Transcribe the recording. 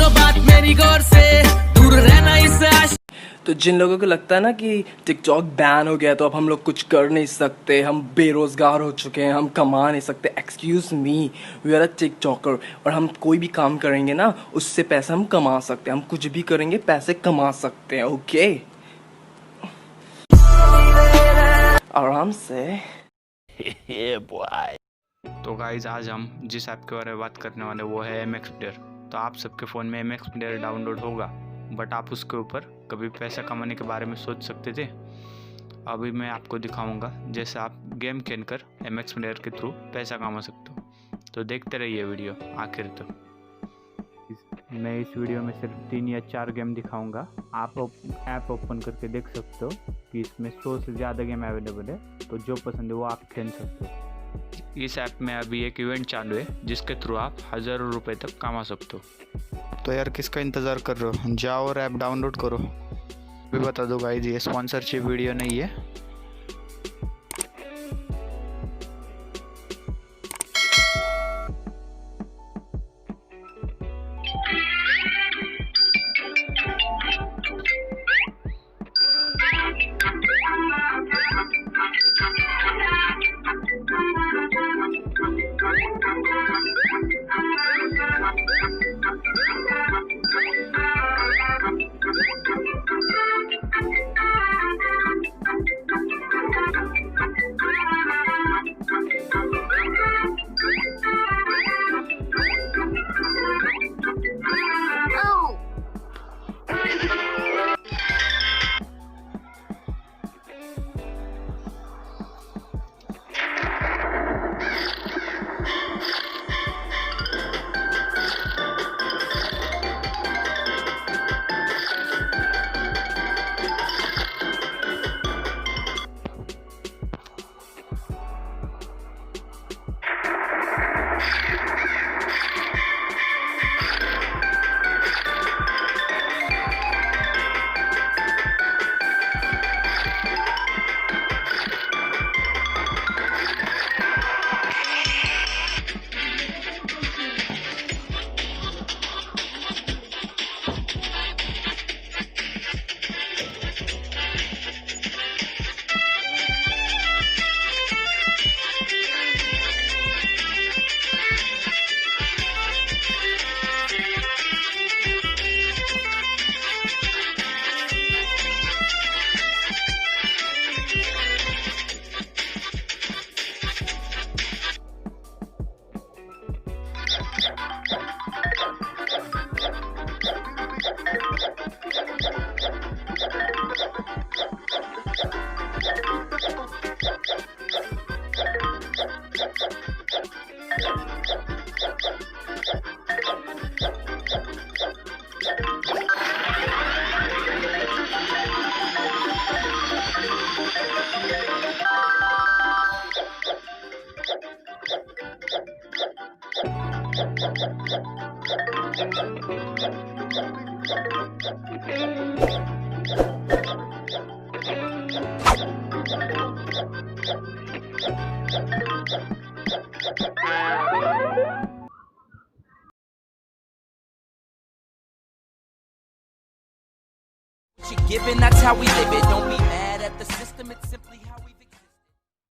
सुनो बात मेरी गौर से, दूर रहना इससे। तो जिन लोगों को लगता है ना कि टिकटॉक बैन हो गया तो अब हम लोग कुछ कर नहीं सकते, हम बेरोज़गार हो चुके हैं, हम कमा नहीं सकते, excuse me, we are a TikToker. और हम कोई भी काम करेंगे ना उससे पैसा हम कमा सकते हैं, हम कुछ भी करेंगे पैसे कमा सकते हैं, ओके? आराम से। तो गाइज आज हम जिस ऐप के बारे में बात करने वाले वो है MX प्लेयर। तो आप सबके फ़ोन में MX प्लेयर डाउनलोड होगा, बट आप उसके ऊपर कभी पैसा कमाने के बारे में सोच सकते थे? अभी मैं आपको दिखाऊंगा जैसे आप गेम खेलकर MX प्लेयर के थ्रू पैसा कमा सकते हो। तो देखते रहिए वीडियो आखिर तक। मैं इस वीडियो में सिर्फ 3 या 4 गेम दिखाऊंगा। आप ऐप ओपन करके देख सकते हो कि इसमें 100 से ज़्यादा गेम अवेलेबल है, तो जो पसंद है वो आप खेल सकते हो। इस ऐप में अभी एक इवेंट चालू है जिसके थ्रू आप हज़ारों रुपए तक कमा सकते हो। तो यार किसका इंतज़ार कर रहे हो, जाओ और ऐप डाउनलोड करो। भी बता दो गाइस, ये स्पॉन्सरशिप वीडियो नहीं है। Given, that's how we live it. Don't be mad at the system, it's simply